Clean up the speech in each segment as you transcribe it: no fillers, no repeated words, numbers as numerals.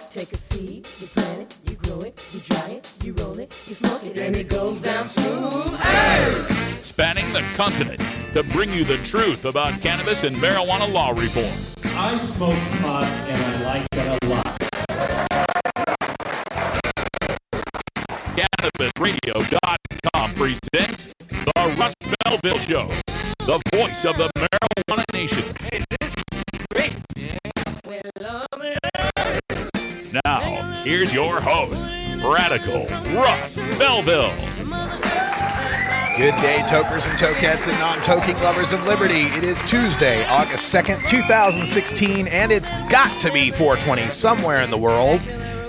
Take a seed, you plant it, you grow it, you dry it, you roll it, you smoke it, and it goes down smooth. Hey! Spanning the continent to bring you the truth about cannabis and marijuana law reform. I smoke pot and I like it a lot. CannabisRadio.com presents The Russ Belville Show, the voice of the marijuana nation. Hey, this is great. Now, here's your host, Radical Russ Belville. Good day, tokers and tokettes and non-toking lovers of liberty. It is Tuesday, August 2nd, 2016, and it's got to be 4:20 somewhere in the world.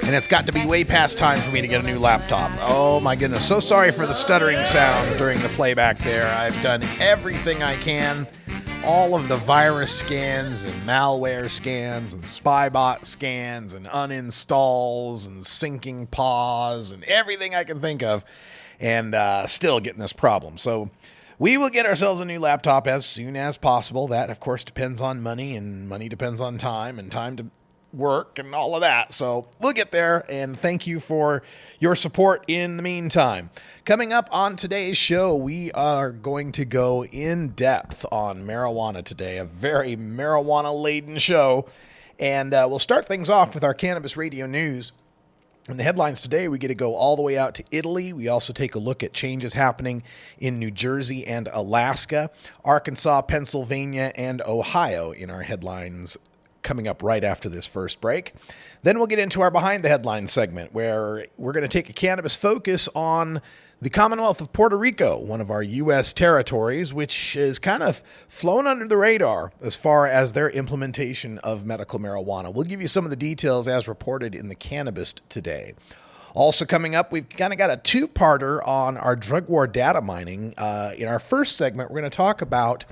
And it's got to be way past time for me to get a new laptop. Oh my goodness, so sorry for the stuttering sounds during the playback there. I've done everything I can. All of the virus scans and malware scans and spybot scans and uninstalls and syncing pause and everything I can think of, and still getting this problem. So we will get ourselves a new laptop as soon as possible. That, of course, depends on money, and money depends on time, and time to work and all of that. So we'll get there, and thank you for your support in the meantime. Coming up on today's show, we are going to go in depth on marijuana today, a very marijuana-laden show, and we'll start things off with our Cannabis Radio News. In the headlines today, we get to go all the way out to Italy. We also take a look at changes happening in New Jersey and Alaska, Arkansas, Pennsylvania, and Ohio in our headlines coming up right after this first break. Then we'll get into our Behind the Headlines segment, where we're going to take a cannabis focus on the Commonwealth of Puerto Rico, one of our U.S. territories, which is kind of flown under the radar as far as their implementation of medical marijuana. We'll give you some of the details as reported in the Cannabis today. Also coming up, we've kind of got a two-parter on our drug war data mining. In our first segment, we're going to talk about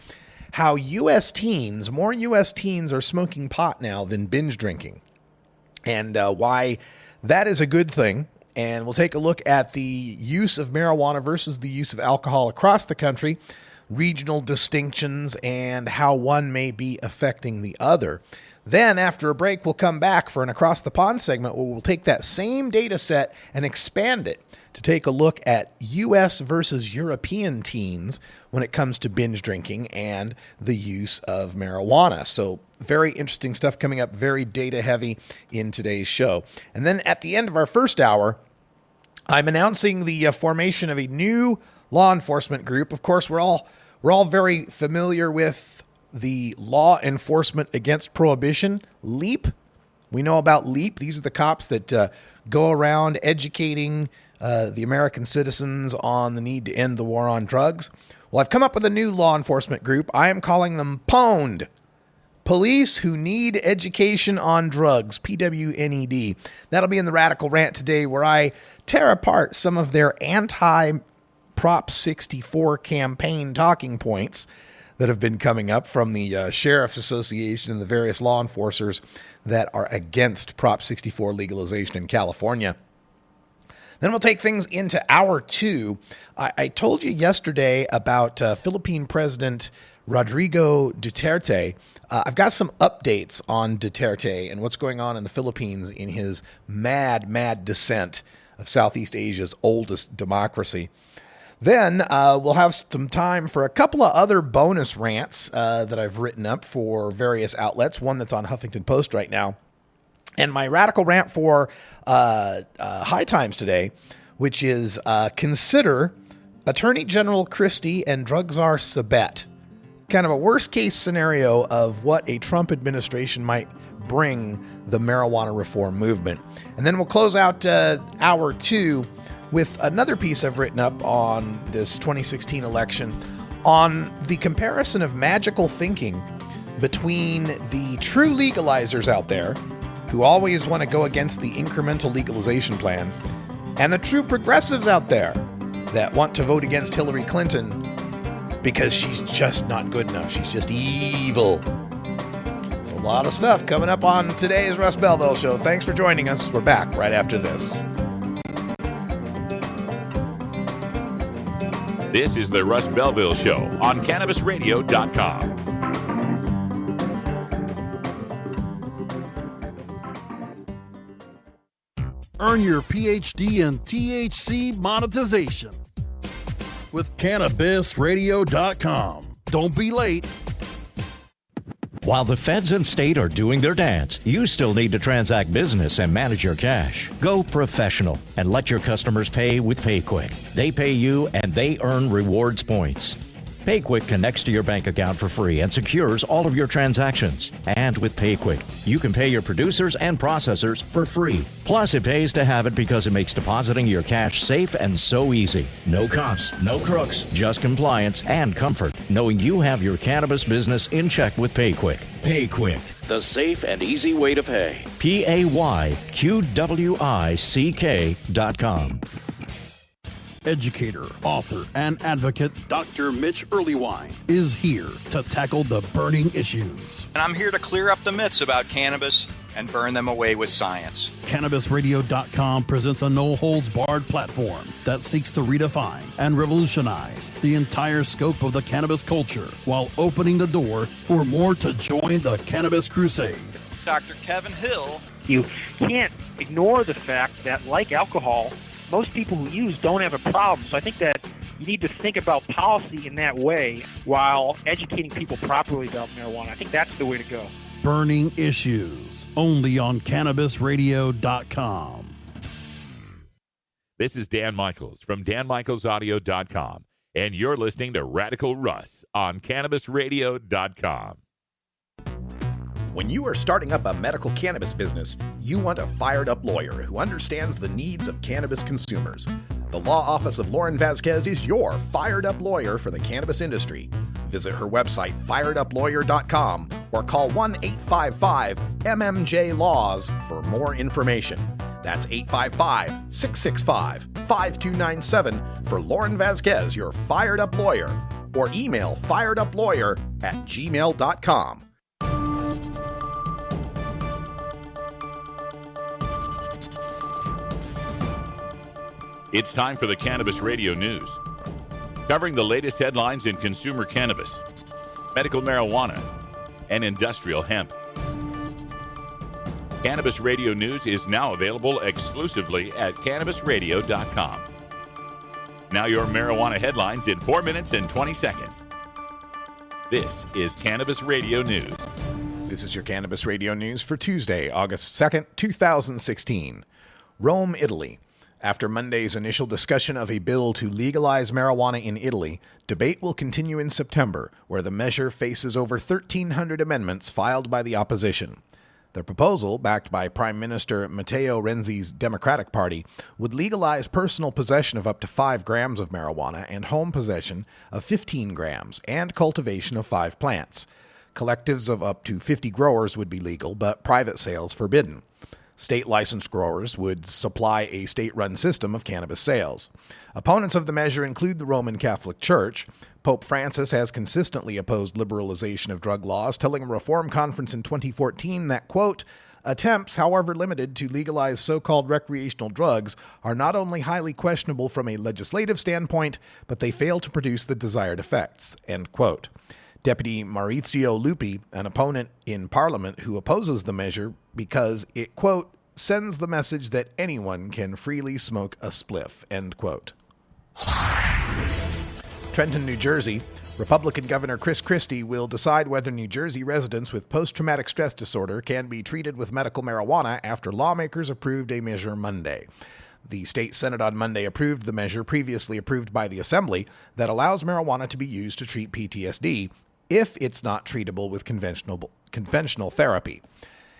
how more U.S. teens are smoking pot now than binge drinking, and why that is a good thing. And we'll take a look at the use of marijuana versus the use of alcohol across the country, regional distinctions, and how one may be affecting the other. Then, after a break, we'll come back for an Across the Pond segment where we'll take that same data set and expand it to take a look at U.S. versus European teens when it comes to binge drinking and the use of marijuana. So very interesting stuff coming up, very data heavy in today's show. And then at the end of our first hour, I'm announcing the formation of a new law enforcement group. Of course, we're all very familiar with the Law Enforcement Against Prohibition, LEAP. We know about LEAP. These are the cops that go around educating the American citizens on the need to end the war on drugs. Well, I've come up with a new law enforcement group. I am calling them PWND, Police Who Need Education on Drugs, PWNED. That'll be in the Radical Rant today, where I tear apart some of their anti-Prop 64 campaign talking points that have been coming up from the Sheriff's Association and the various law enforcers that are against Prop 64 legalization in California. Then we'll take things into hour two. I told you yesterday about Philippine President Rodrigo Duterte. I've got some updates on Duterte and what's going on in the Philippines in his mad descent of Southeast Asia's oldest democracy. Then we'll have some time for a couple of other bonus rants that I've written up for various outlets, one that's on Huffington Post right now. And my radical rant for High Times today, which is consider Attorney General Christie and drug czar Sabet. Kind of a worst-case scenario of what a Trump administration might bring the marijuana reform movement. And then we'll close out hour two with another piece I've written up on this 2016 election on the comparison of magical thinking between the true legalizers out there who always want to go against the incremental legalization plan and the true progressives out there that want to vote against Hillary Clinton because she's just not good enough. She's just evil. There's a lot of stuff coming up on today's Russ Belville Show. Thanks for joining us. We're back right after this. This is the Russ Belville Show on CannabisRadio.com. Earn your PhD in THC monetization with CannabisRadio.com. Don't be late. While the feds and state are doing their dance, you still need to transact business and manage your cash. Go professional and let your customers pay with PayQuick. They pay you and they earn rewards points. PayQuick connects to your bank account for free and secures all of your transactions. And with PayQuick, you can pay your producers and processors for free. Plus, it pays to have it because it makes depositing your cash safe and so easy. No cops, no crooks, just compliance and comfort, knowing you have your cannabis business in check with PayQuick. PayQuick, the safe and easy way to pay. PayQuick.com. Educator, author, and advocate Dr. Mitch Earlywine is here to tackle the burning issues. And I'm here to clear up the myths about cannabis and burn them away with science. CannabisRadio.com presents a no-holds-barred platform that seeks to redefine and revolutionize the entire scope of the cannabis culture while opening the door for more to join the cannabis crusade. Dr. Kevin Hill. You can't ignore the fact that, like alcohol, most people who use don't have a problem. So I think that you need to think about policy in that way while educating people properly about marijuana. I think that's the way to go. Burning Issues, only on CannabisRadio.com. This is Dan Michaels from DanMichaelsAudio.com, and you're listening to Radical Russ on CannabisRadio.com. When you are starting up a medical cannabis business, you want a fired-up lawyer who understands the needs of cannabis consumers. The law office of Lauren Vasquez is your fired-up lawyer for the cannabis industry. Visit her website, fireduplawyer.com, or call 1-855-MMJ-LAWS for more information. That's 855-665-5297 for Lauren Vasquez, your fired-up lawyer, or email fireduplawyer@gmail.com. It's time for the Cannabis Radio News, covering the latest headlines in consumer cannabis, medical marijuana, and industrial hemp. Cannabis Radio News is now available exclusively at CannabisRadio.com. Now your marijuana headlines in 4 minutes and 20 seconds. This is Cannabis Radio News. This is your Cannabis Radio News for Tuesday, August 2nd, 2016. Rome, Italy. After Monday's initial discussion of a bill to legalize marijuana in Italy, debate will continue in September, where the measure faces over 1,300 amendments filed by the opposition. The proposal, backed by Prime Minister Matteo Renzi's Democratic Party, would legalize personal possession of up to 5 grams of marijuana and home possession of 15 grams and cultivation of 5 plants. Collectives of up to 50 growers would be legal, but private sales forbidden. State-licensed growers would supply a state-run system of cannabis sales. Opponents of the measure include the Roman Catholic Church. Pope Francis has consistently opposed liberalization of drug laws, telling a Reform conference in 2014 that, quote, attempts, however limited, to legalize so-called recreational drugs are not only highly questionable from a legislative standpoint, but they fail to produce the desired effects, end quote. Deputy Maurizio Lupi, an opponent in Parliament who opposes the measure because it, quote, sends the message that anyone can freely smoke a spliff, end quote. Trenton, New Jersey. Republican Governor Chris Christie will decide whether New Jersey residents with post-traumatic stress disorder can be treated with medical marijuana after lawmakers approved a measure Monday. The state Senate on Monday approved the measure previously approved by the Assembly that allows marijuana to be used to treat PTSD if it's not treatable with conventional therapy.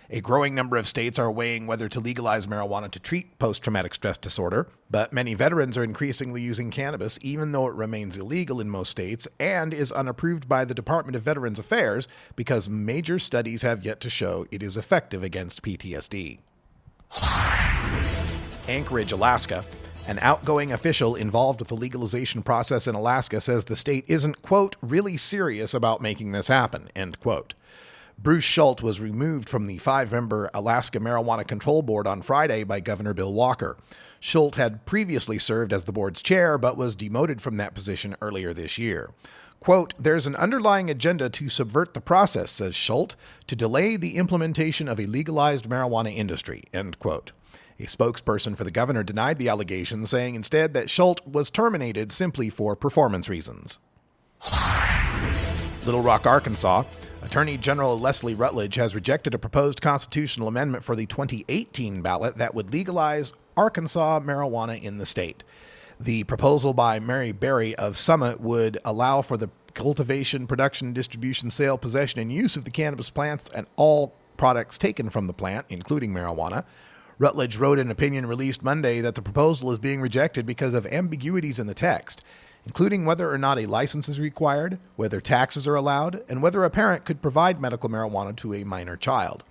A growing number of states are weighing whether to legalize marijuana to treat post-traumatic stress disorder, but many veterans are increasingly using cannabis even though it remains illegal in most states and is unapproved by the Department of Veterans Affairs because major studies have yet to show it is effective against PTSD. Anchorage, Alaska. An outgoing official involved with the legalization process in Alaska says the state isn't, quote, really serious about making this happen, end quote. Bruce Schultz was removed from the 5-member Alaska Marijuana Control Board on Friday by Governor Bill Walker. Schultz had previously served as the board's chair, but was demoted from that position earlier this year. Quote, there's an underlying agenda to subvert the process, says Schultz, to delay the implementation of a legalized marijuana industry, end quote. A spokesperson for the governor denied the allegations, saying instead that Schultz was terminated simply for performance reasons. Little Rock, Arkansas. Attorney General Leslie Rutledge has rejected a proposed constitutional amendment for the 2018 ballot that would legalize Arkansas marijuana in the state. The proposal by Mary Berry of Summit would allow for the cultivation, production, distribution, sale, possession, and use of the cannabis plants and all products taken from the plant, including marijuana. Rutledge wrote an opinion released Monday that the proposal is being rejected because of ambiguities in the text, including whether or not a license is required, whether taxes are allowed, and whether a parent could provide medical marijuana to a minor child.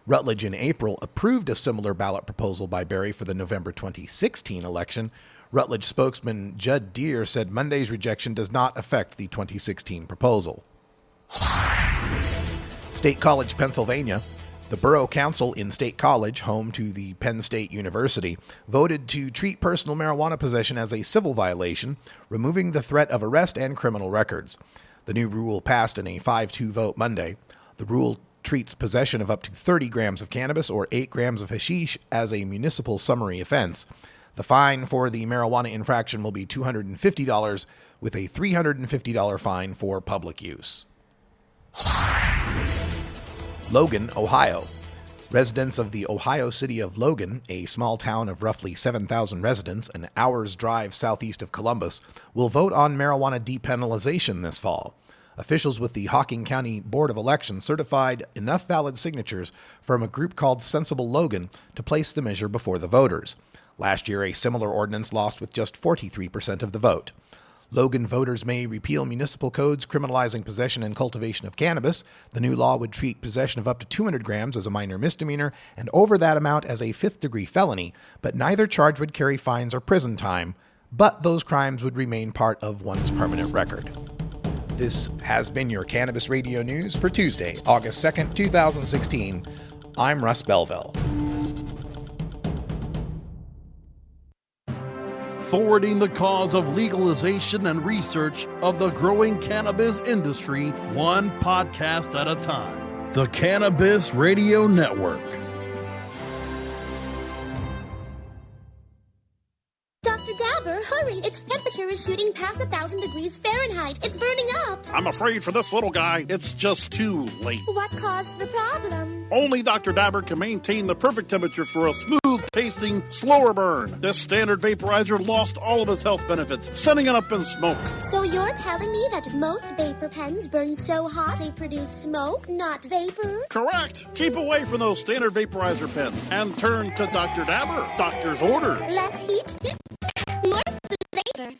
Rutledge in April approved a similar ballot proposal by Berry for the November 2016 election. Rutledge spokesman Judd Deere said Monday's rejection does not affect the 2016 proposal. State College, Pennsylvania. The Borough Council in State College, home to the Penn State University, voted to treat personal marijuana possession as a civil violation, removing the threat of arrest and criminal records. The new rule passed in a 5-2 vote Monday. The rule treats possession of up to 30 grams of cannabis or 8 grams of hashish as a municipal summary offense. The fine for the marijuana infraction will be $250, with a $350 fine for public use. Logan, Ohio. Residents of the Ohio city of Logan, a small town of roughly 7,000 residents, an hour's drive southeast of Columbus, will vote on marijuana depenalization this fall. Officials with the Hocking County Board of Elections certified enough valid signatures from a group called Sensible Logan to place the measure before the voters. Last year, a similar ordinance lost with just 43% of the vote. Logan voters may repeal municipal codes criminalizing possession and cultivation of cannabis. The new law would treat possession of up to 200 grams as a minor misdemeanor and over that amount as a fifth-degree felony, but neither charge would carry fines or prison time, but those crimes would remain part of one's permanent record. This has been your Cannabis Radio News for Tuesday, August 2nd, 2016. I'm Russ Belville. Forwarding the cause of legalization and research of the growing cannabis industry, one podcast at a time. The Cannabis Radio Network. Dr. Dabber, hurry! Its temperature is shooting past 1,000 degrees Fahrenheit. It's burning up. I'm afraid for this little guy, it's just too late. What caused the problem? Only Dr. Dabber can maintain the perfect temperature for a smooth-tasting, slower burn. This standard vaporizer lost all of its health benefits, sending it up in smoke. So you're telling me that most vapor pens burn so hot they produce smoke, not vapor? Correct. Keep away from those standard vaporizer pens and turn to Dr. Dabber. Doctor's orders. Less heat, more flavor.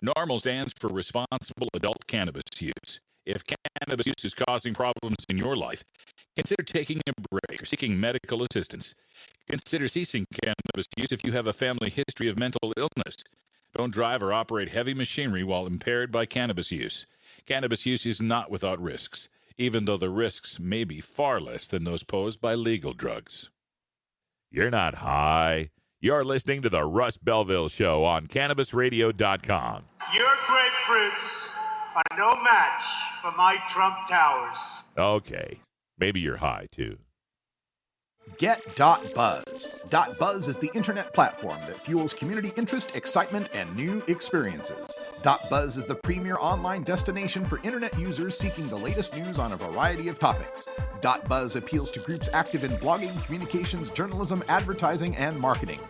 NORMAL stands for Responsible Adult Cannabis Use. If cannabis use is causing problems in your life, consider taking a break or seeking medical assistance. Consider ceasing cannabis use if you have a family history of mental illness. Don't drive or operate heavy machinery while impaired by cannabis use. Cannabis use is not without risks, even though the risks may be far less than those posed by legal drugs. You're not high. You're listening to the Russ Belville Show on CannabisRadio.com. Your grapefruits are no match for my Trump Towers. Okay, maybe you're high, too. Get.Buzz. .Buzz is the internet platform that fuels community interest, excitement, and new experiences. .Buzz is the premier online destination for internet users seeking the latest news on a variety of topics. .Buzz appeals to groups active in blogging, communications, journalism, advertising, and marketing.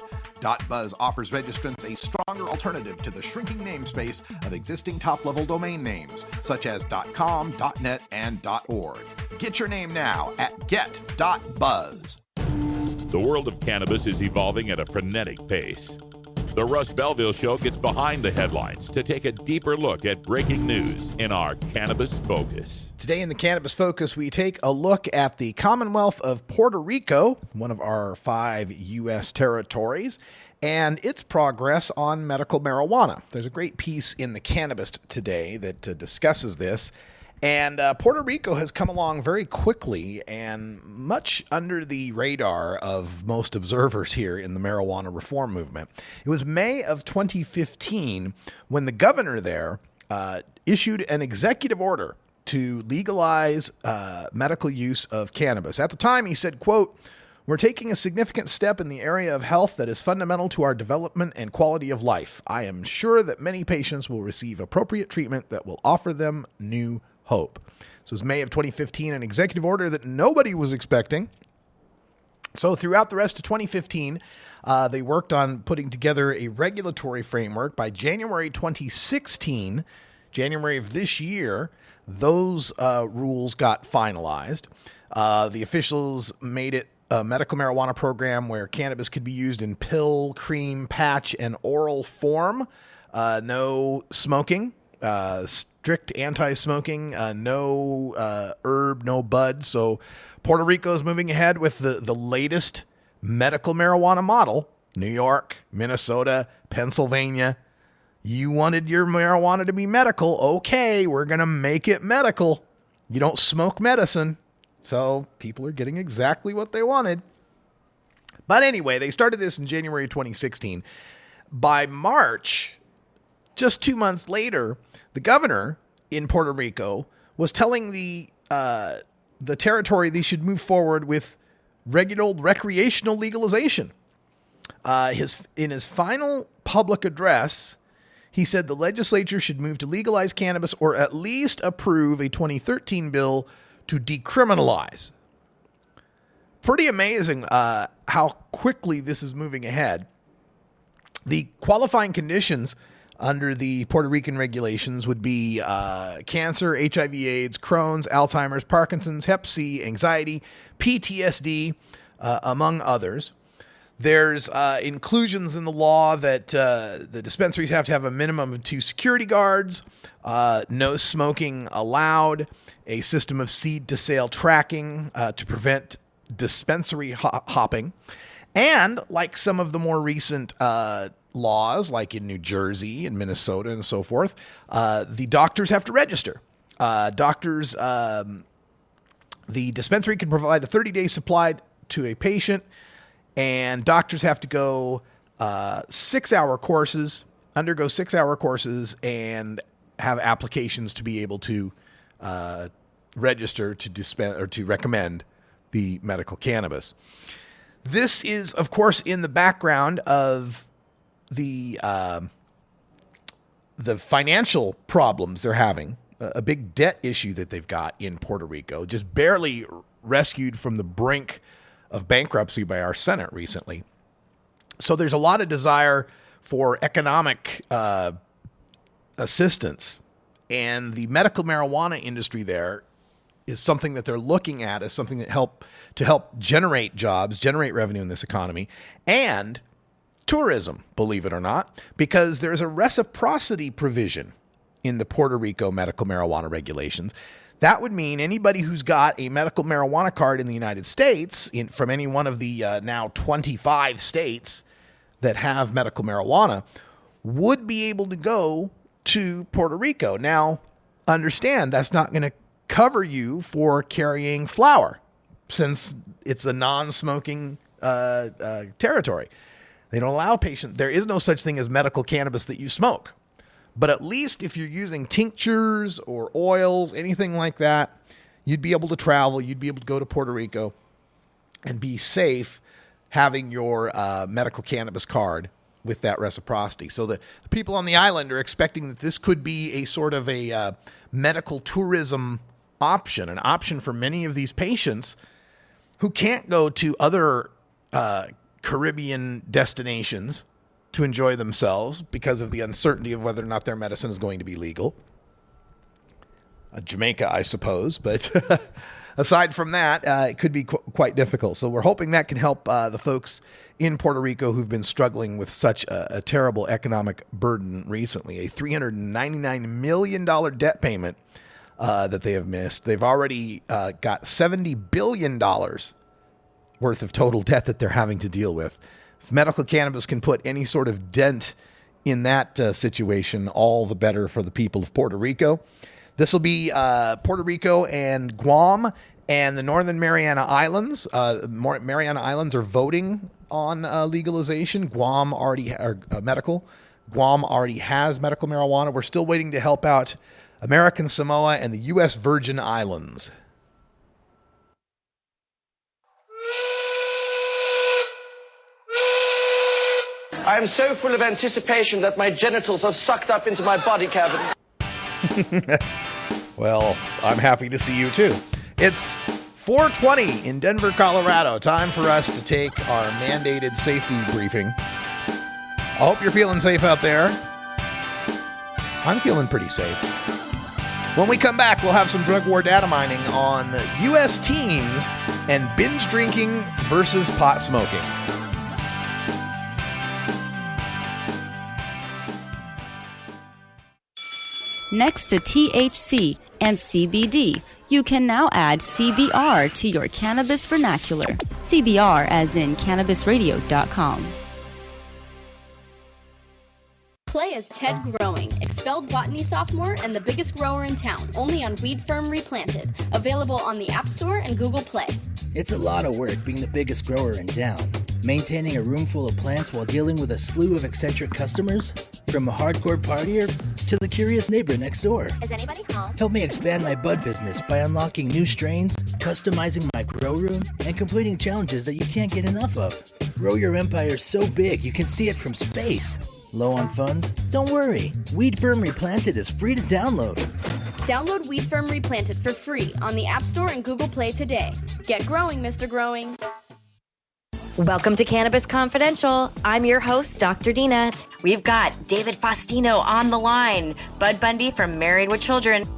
.Buzz offers registrants a stronger alternative to the shrinking namespace of existing top-level domain names, such as .com, .net, and .org. Get your name now at get.buzz. The world of cannabis is evolving at a frenetic pace. The Russ Belville Show gets behind the headlines to take a deeper look at breaking news in our Cannabis Focus. Today in the Cannabis Focus, we take a look at the Commonwealth of Puerto Rico, one of our 5 U.S. territories, and its progress on medical marijuana. There's a great piece in the Cannabist today that discusses this. And Puerto Rico has come along very quickly and much under the radar of most observers here in the marijuana reform movement. It was May of 2015 when the governor there issued an executive order to legalize medical use of cannabis. At the time, he said, quote, We're taking a significant step in the area of health that is fundamental to our development and quality of life. I am sure that many patients will receive appropriate treatment that will offer them new hope. This was May of 2015, an executive order that nobody was expecting. So throughout the rest of 2015, they worked on putting together a regulatory framework. By January 2016, January of this year, those rules got finalized. The officials made it a medical marijuana program where cannabis could be used in pill, cream, patch, and oral form. No smoking, strict anti-smoking, no herb, no bud. So Puerto Rico is moving ahead with the latest medical marijuana model. New York, Minnesota, Pennsylvania. You wanted your marijuana to be medical. Okay, we're going to make it medical. You don't smoke medicine. So people are getting exactly what they wanted. But anyway, they started this in January 2016. By March, just 2 months later, the governor in Puerto Rico was telling the territory they should move forward with regular recreational legalization. In his final public address, he said the legislature should move to legalize cannabis or at least approve a 2013 bill to decriminalize. Pretty amazing how quickly this is moving ahead. The qualifying conditions under the Puerto Rican regulations would be cancer, HIV/AIDS, Crohn's, Alzheimer's, Parkinson's, Hep C, anxiety, PTSD, among others. There's inclusions in the law that the dispensaries have to have a minimum of 2 security guards, no smoking allowed, a system of seed-to-sale tracking to prevent dispensary hopping, and like some of the more recent laws, like in New Jersey and Minnesota and so forth, the doctors have to register. The dispensary can provide a 30-day supply to a patient, and doctors have to go 6-hour courses, undergo 6-hour courses, and have applications to be able to register to dispense or to recommend the medical cannabis. This is, of course, in the background of the financial problems they're having, a big debt issue that they've got in Puerto Rico, just barely rescued from the brink of bankruptcy by our Senate recently. So there's a lot of desire for economic assistance, and the medical marijuana industry there is something that they're looking at as something that help generate jobs, generate revenue in this economy, and tourism, believe it or not, because there's a reciprocity provision in the Puerto Rico medical marijuana regulations. That would mean anybody who's got a medical marijuana card in the United States, from any one of the now 25 states that have medical marijuana, would be able to go to Puerto Rico. Now, understand that's not going to cover you for carrying flower, since it's a non-smoking territory. They don't allow patients. There is no such thing as medical cannabis that you smoke. But at least if you're using tinctures or oils, anything like that, you'd be able to travel. You'd be able to go to Puerto Rico and be safe having your medical cannabis card with that reciprocity. So the people on the island are expecting that this could be a sort of a medical tourism option, an option for many of these patients who can't go to other Caribbean destinations to enjoy themselves because of the uncertainty of whether or not their medicine is going to be legal. Jamaica, I suppose, but aside from that, it could be quite difficult. So we're hoping that can help the folks in Puerto Rico who've been struggling with such a terrible economic burden recently. A $399 million debt payment that they have missed. They've already got $70 billion worth of total debt that they're having to deal with. If medical cannabis can put any sort of dent in that situation, all the better for the people of Puerto Rico. This will be Puerto Rico and Guam and the Northern Mariana Islands. Mariana Islands are voting on legalization. Guam already medical. Guam already has medical marijuana. We're still waiting to help out American Samoa and the U.S. Virgin Islands. I am so full of anticipation that my genitals have sucked up into my body cavity. Well, I'm happy to see you too. It's 4:20 in Denver, Colorado. Time for us to take our mandated safety briefing. I hope you're feeling safe out there. I'm feeling pretty safe. When we come back, we'll have some drug war data mining on U.S. teens and binge drinking versus pot smoking. Next to THC and CBD, you can now add CBR to your cannabis vernacular. CBR as in cannabisradio.com. Play as Ted Growing, expelled botany sophomore and the biggest grower in town, only on Weed Firm Replanted. Available on the App Store and Google Play. It's a lot of work being the biggest grower in town. Maintaining a room full of plants while dealing with a slew of eccentric customers? From a hardcore partier to the curious neighbor next door. Is anybody home? Help me expand my bud business by unlocking new strains, customizing my grow room, and completing challenges that you can't get enough of. Grow your empire so big you can see it from space. Low on funds? Don't worry. Weed Firm Replanted is free to download. Download Weed Firm Replanted for free on the App Store and Google Play today. Get growing, Mr. Growing. Welcome to Cannabis Confidential. I'm your host, Dr. Dina. We've got David Faustino on the line, Bud Bundy from Married with Children.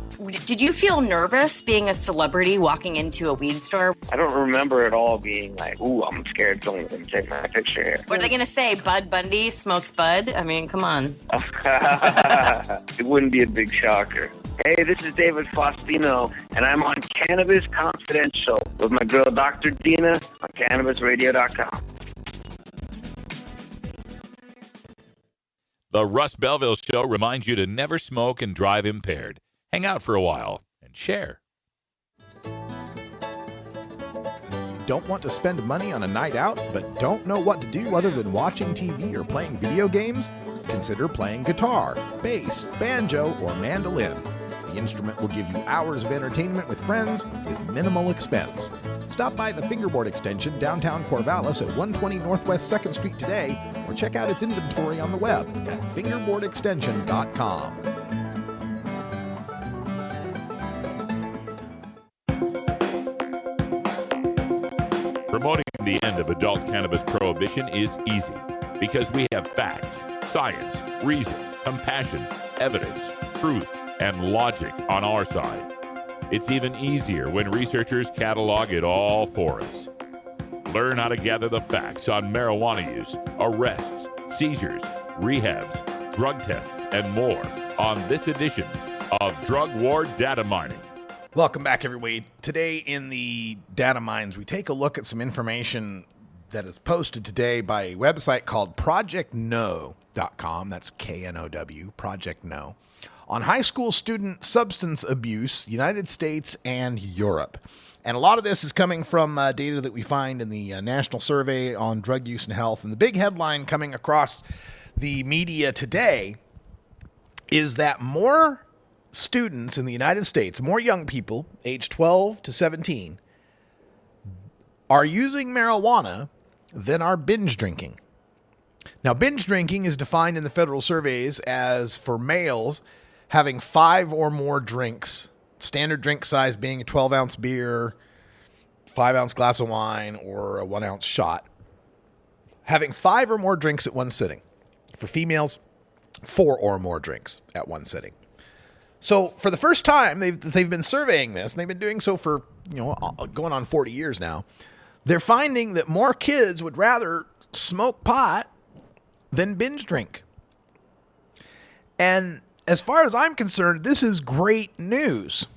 Did you feel nervous being a celebrity walking into a weed store? I don't remember at all being like, ooh, I'm scared someone's going to take my picture here. What are they going to say? Bud Bundy smokes bud? I mean, come on. It wouldn't be a big shocker. Hey, this is David Faustino, and I'm on Cannabis Confidential with my girl, Dr. Dina, on cannabisradio.com. The Russ Belville Show reminds you to never smoke and drive impaired. Hang out for a while and share. Don't want to spend money on a night out, but don't know what to do other than watching TV or playing video games? Consider playing guitar, bass, banjo, or mandolin. The instrument will give you hours of entertainment with friends with minimal expense. Stop by the Fingerboard Extension, downtown Corvallis at 120 Northwest 2nd Street today, or check out its inventory on the web at fingerboardextension.com. Promoting the end of adult cannabis prohibition is easy because we have facts, science, reason, compassion, evidence, truth, and logic on our side. It's even easier when researchers catalog it all for us. Learn how to gather the facts on marijuana use, arrests, seizures, rehabs, drug tests, and more on this edition of Drug War Data Mining. Welcome back, everybody. Today in the Data Mines, we take a look at some information that is posted today by a website called ProjectKnow.com. That's K-N-O-W, Project Know. On high school student substance abuse, United States and Europe. And a lot of this is coming from data that we find in the National Survey on Drug Use and Health. And the big headline coming across the media today is that more students in the United States, more young people, age 12 to 17, are using marijuana than are binge drinking. Now, binge drinking is defined in the federal surveys as, for males, having 5 or more drinks, standard drink size being a 12-ounce beer, 5-ounce glass of wine, or a 1-ounce shot. Having 5 or more drinks at one sitting. For females, 4 or more drinks at one sitting. So for the first time, they've been surveying this, and they've been doing so for, going on 40 years now. They're finding that more kids would rather smoke pot than binge drink. And as far as I'm concerned, this is great news.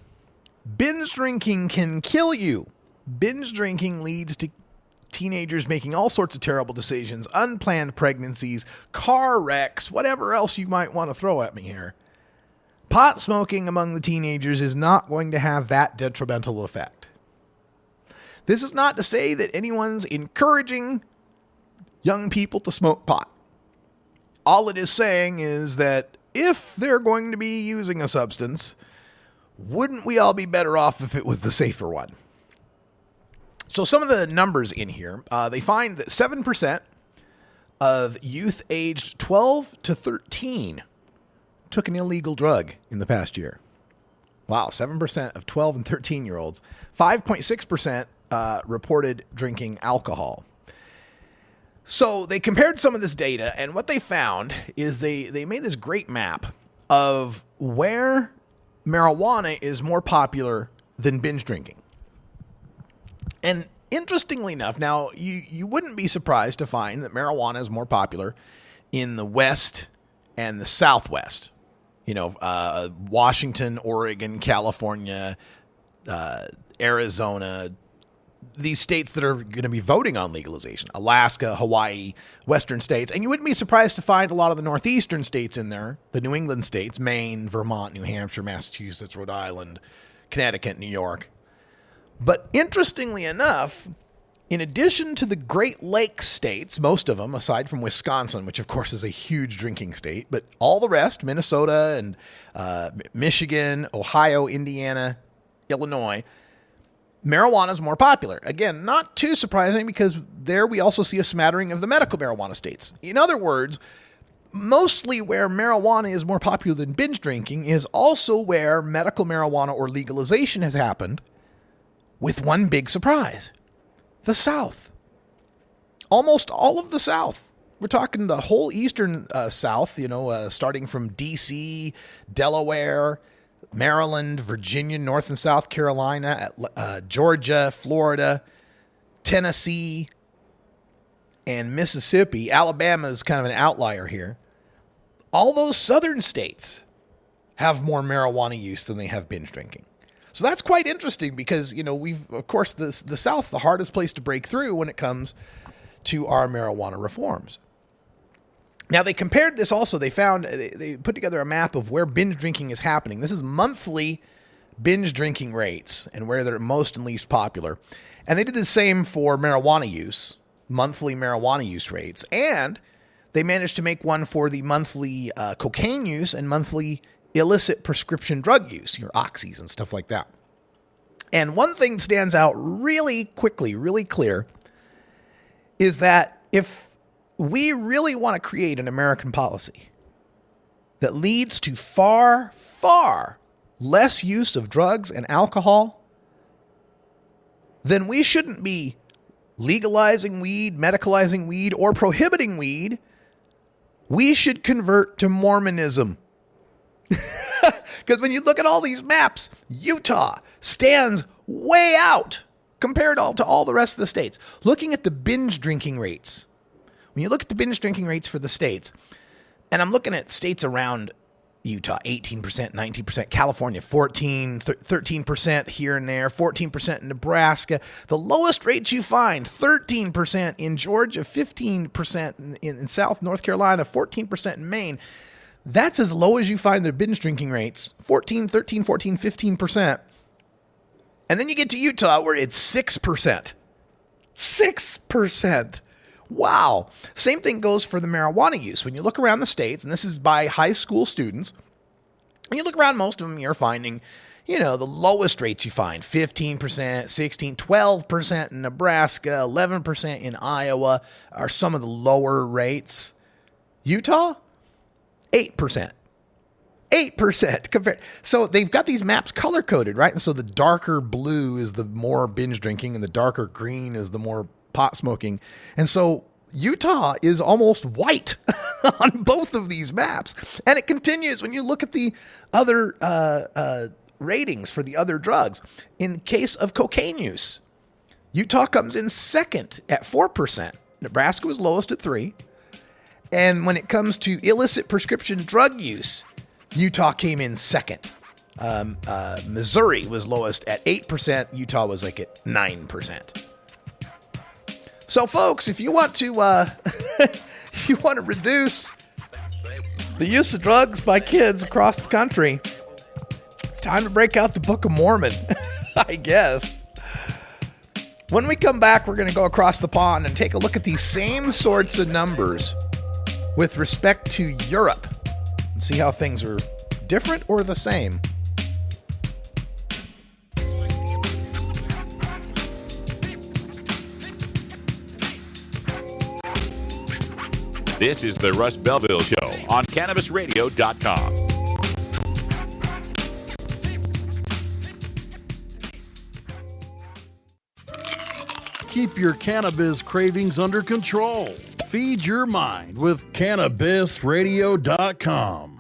Binge drinking can kill you. Binge drinking leads to teenagers making all sorts of terrible decisions, unplanned pregnancies, car wrecks, whatever else you might want to throw at me here. Pot smoking among the teenagers is not going to have that detrimental effect. This is not to say that anyone's encouraging young people to smoke pot. All it is saying is that if they're going to be using a substance, wouldn't we all be better off if it was the safer one? So some of the numbers in here, they find that 7% of youth aged 12 to 13 took an illegal drug in the past year. Wow, 7% of 12 and 13-year-olds. 5.6% reported drinking alcohol. So they compared some of this data, and what they found is they made this great map of where marijuana is more popular than binge drinking. And interestingly enough, now you wouldn't be surprised to find that marijuana is more popular in the West and the Southwest. You know, Washington, Oregon, California, Arizona, these states that are going to be voting on legalization, Alaska, Hawaii, Western states. And you wouldn't be surprised to find a lot of the Northeastern states in there, the New England states, Maine, Vermont, New Hampshire, Massachusetts, Rhode Island, Connecticut, New York. But interestingly enough, in addition to the Great Lakes states, most of them, aside from Wisconsin, which of course is a huge drinking state, but all the rest, Minnesota and Michigan, Ohio, Indiana, Illinois, marijuana is more popular. Again, not too surprising because there we also see a smattering of the medical marijuana states. In other words, mostly where marijuana is more popular than binge drinking is also where medical marijuana or legalization has happened, with one big surprise: the South. Almost all of the South. We're talking the whole eastern South, starting from D.C., Delaware, Maryland, Virginia, North and South Carolina, Georgia, Florida, Tennessee, and Mississippi. Alabama is kind of an outlier here. All those southern states have more marijuana use than they have binge drinking. So that's quite interesting because, we've, of course, the South, the hardest place to break through when it comes to our marijuana reforms. Now, they compared this also. They found, they put together a map of where binge drinking is happening. This is monthly binge drinking rates and where they're most and least popular. And they did the same for marijuana use, monthly marijuana use rates. And they managed to make one for the monthly cocaine use and monthly illicit prescription drug use, your oxys and stuff like that. And one thing stands out really quickly, really clear, is that if we really want to create an American policy that leads to far, far less use of drugs and alcohol, then we shouldn't be legalizing weed, medicalizing weed, or prohibiting weed. We should convert to Mormonism. Because when you look at all these maps, Utah stands way out compared to all the rest of the states. Looking at the binge drinking rates, when you look at the binge drinking rates for the states, and I'm looking at states around Utah, 18%, 19%, California, 14, 13% here and there, 14% in Nebraska. The lowest rates you find, 13% in Georgia, 15% in South North Carolina, 14% in Maine. That's as low as you find their binge drinking rates, 14, 13, 14, 15%. And then you get to Utah where it's 6%. 6%. Wow. Same thing goes for the marijuana use. When you look around the states, and this is by high school students, and you look around most of them, you're finding, the lowest rates you find, 15%, 16, 12% in Nebraska, 11% in Iowa are some of the lower rates. Utah, 8%. 8% compared. So they've got these maps color coded, right? And so the darker blue is the more binge drinking and the darker green is the more pot smoking. And so Utah is almost white on both of these maps. And it continues when you look at the other ratings for the other drugs. In case of cocaine use, Utah comes in second at 4%. Nebraska was lowest at 3%. And when it comes to illicit prescription drug use, Utah came in second. Missouri was lowest at 8%. Utah was like at 9%. So, folks, if you want to reduce the use of drugs by kids across the country, it's time to break out the Book of Mormon, I guess. When we come back, we're going to go across the pond and take a look at these same sorts of numbers with respect to Europe. See how things are different or the same. This is the Russ Belville Show on CannabisRadio.com. Keep your cannabis cravings under control. Feed your mind with CannabisRadio.com.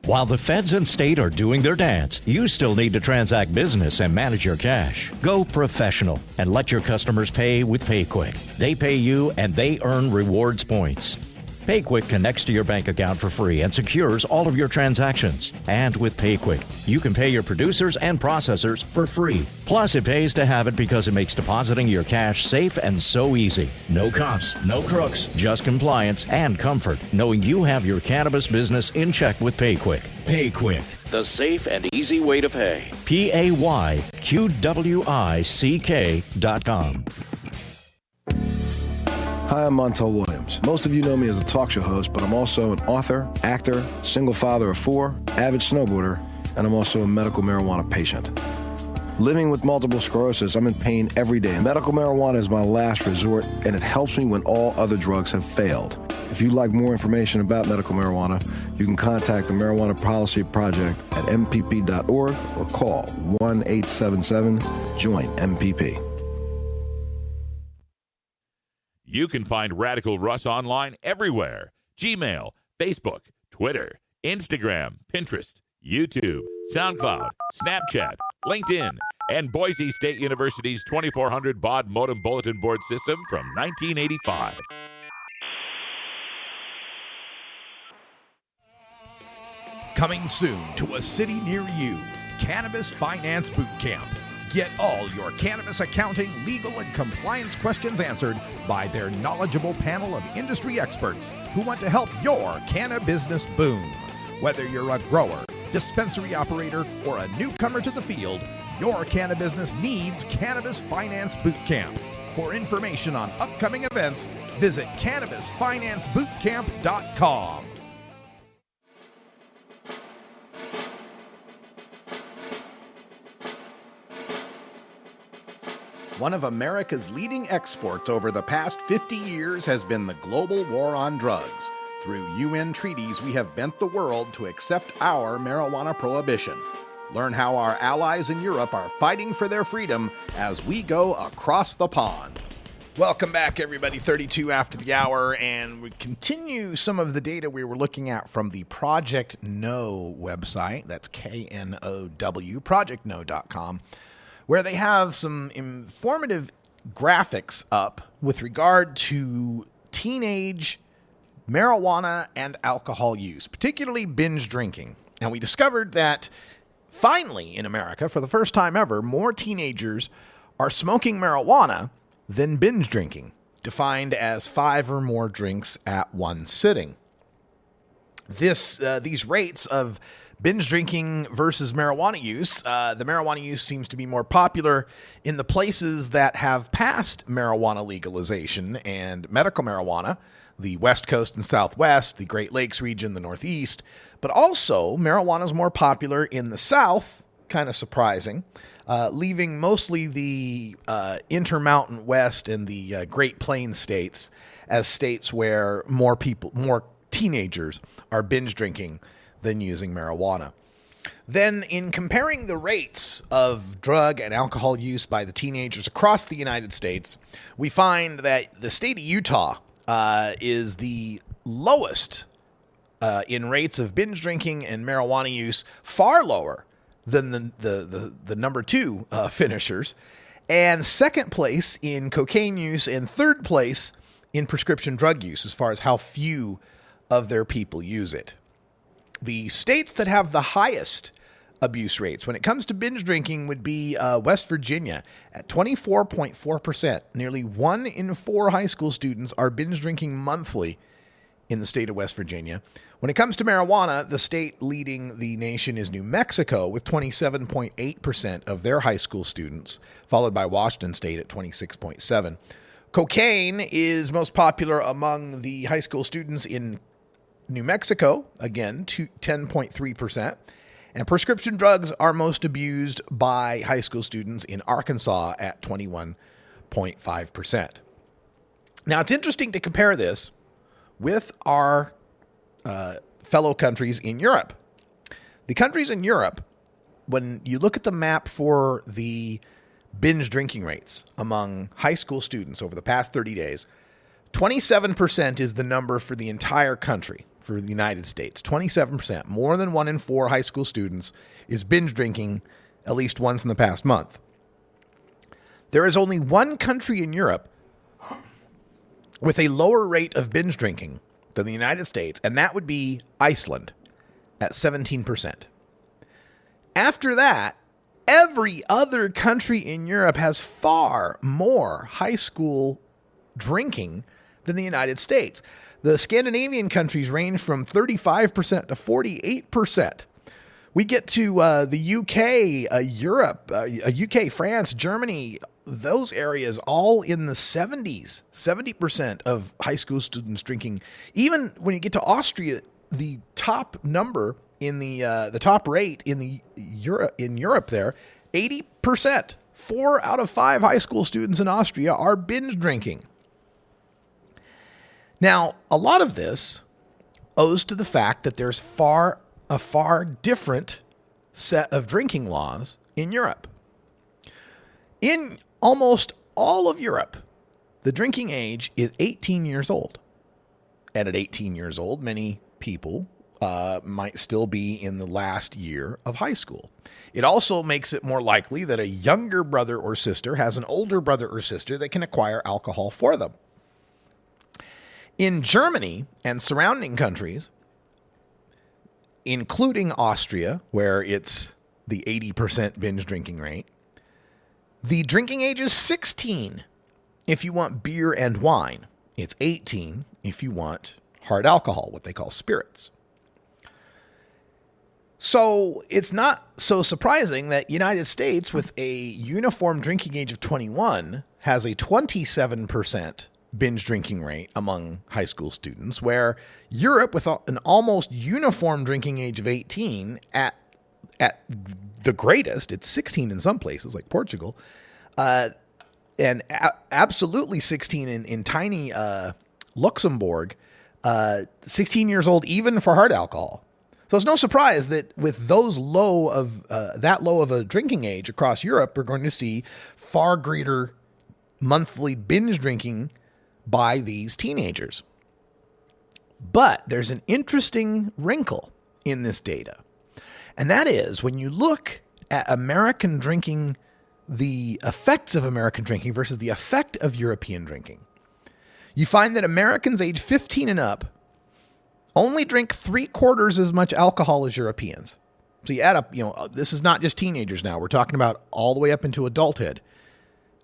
While the feds and state are doing their dance, you still need to transact business and manage your cash. Go professional and let your customers pay with PayQuick. They pay you and they earn rewards points. PayQuick connects to your bank account for free and secures all of your transactions. And with PayQuick, you can pay your producers and processors for free. Plus, it pays to have it because it makes depositing your cash safe and so easy. No cops, no crooks, just compliance and comfort, knowing you have your cannabis business in check with PayQuick. PayQuick, the safe and easy way to pay. PayQwick.com. Hi, I'm Montel Williams. Most of you know me as a talk show host, but I'm also an author, actor, single father of 4, avid snowboarder, and I'm also a medical marijuana patient. Living with multiple sclerosis, I'm in pain every day. Medical marijuana is my last resort, and it helps me when all other drugs have failed. If you'd like more information about medical marijuana, you can contact the Marijuana Policy Project at mpp.org or call 1-877-JOIN-MPP. You can find Radical Russ online everywhere. Gmail, Facebook, Twitter, Instagram, Pinterest, YouTube, SoundCloud, Snapchat, LinkedIn, and Boise State University's 2400 baud modem bulletin board system from 1985. Coming soon to a city near you, Cannabis Finance Boot Camp. Get all your cannabis accounting, legal, and compliance questions answered by their knowledgeable panel of industry experts who want to help your cannabis boom. Whether you're a grower, dispensary operator, or a newcomer to the field, your cannabis needs Cannabis Finance Boot Camp. For information on upcoming events, visit CannabisFinanceBootCamp.com. One of America's leading exports over the past 50 years has been the global war on drugs. Through UN treaties, we have bent the world to accept our marijuana prohibition. Learn how our allies in Europe are fighting for their freedom as we go across the pond. Welcome back, everybody. 32 after the hour, and we continue some of the data we were looking at from the Project Know website. That's KNOW, projectknow.com. where they have some informative graphics up with regard to teenage marijuana and alcohol use, particularly binge drinking. And we discovered that finally in America, for the first time ever, more teenagers are smoking marijuana than binge drinking, defined as 5 or more drinks at one sitting. These rates of binge drinking versus marijuana use. The marijuana use seems to be more popular in the places that have passed marijuana legalization and medical marijuana, the West Coast and Southwest, the Great Lakes region, the Northeast. But also, marijuana is more popular in the South, kind of surprising, leaving mostly the Intermountain West and the Great Plains states as states where more teenagers are binge drinking than using marijuana. Then, in comparing the rates of drug and alcohol use by the teenagers across the United States, we find that the state of Utah is the lowest in rates of binge drinking and marijuana use, far lower than the number 2 finishers, and second place in cocaine use, and third place in prescription drug use as far as how few of their people use it. The states that have the highest abuse rates when it comes to binge drinking would be West Virginia at 24.4%. Nearly 1 in 4 high school students are binge drinking monthly in the state of West Virginia. When it comes to marijuana, the state leading the nation is New Mexico with 27.8% of their high school students, followed by Washington State at 26.7%. Cocaine is most popular among the high school students in New Mexico, again, 10.3%. And prescription drugs are most abused by high school students in Arkansas at 21.5%. Now, it's interesting to compare this with our fellow countries in Europe. The countries in Europe, when you look at the map for the binge drinking rates among high school students over the past 30 days, 27% is the number for the entire country, for the United States. 27%. More than 1 in 4 high school students is binge drinking at least once in the past month. There is only one country in Europe with a lower rate of binge drinking than the United States, and that would be Iceland at 17%. After that, every other country in Europe has far more high school drinking than the United States. The Scandinavian countries range from 35% to 48%. We get to the UK, Europe, UK, France, Germany, those areas all in the 70s, 70% of high school students drinking. Even when you get to Austria, the top number in the top rate in Europe there, 80%. 4 out of 5 high school students in Austria are binge drinking. Now, a lot of this owes to the fact that there's a far different set of drinking laws in Europe. In almost all of Europe, the drinking age is 18 years old. And at 18 years old, many people might still be in the last year of high school. It also makes it more likely that a younger brother or sister has an older brother or sister that can acquire alcohol for them. In Germany and surrounding countries, including Austria, where it's the 80% binge drinking rate, the drinking age is 16 if you want beer and wine. It's 18 if you want hard alcohol, what they call spirits. So it's not so surprising that United States, with a uniform drinking age of 21, has a 27% binge drinking rate among high school students, where Europe, with an almost uniform drinking age of 18, at the greatest, it's 16 in some places like Portugal, and absolutely 16 in tiny Luxembourg, 16 years old even for hard alcohol. So it's no surprise that with those that low of a drinking age across Europe, we're going to see far greater monthly binge drinking by these teenagers. But there's an interesting wrinkle in this data. And that is when you look at American drinking, the effects of American drinking versus the effect of European drinking, you find that Americans age 15 and up only drink 3/4 as much alcohol as Europeans. So you add up, this is not just teenagers now. We're talking about all the way up into adulthood.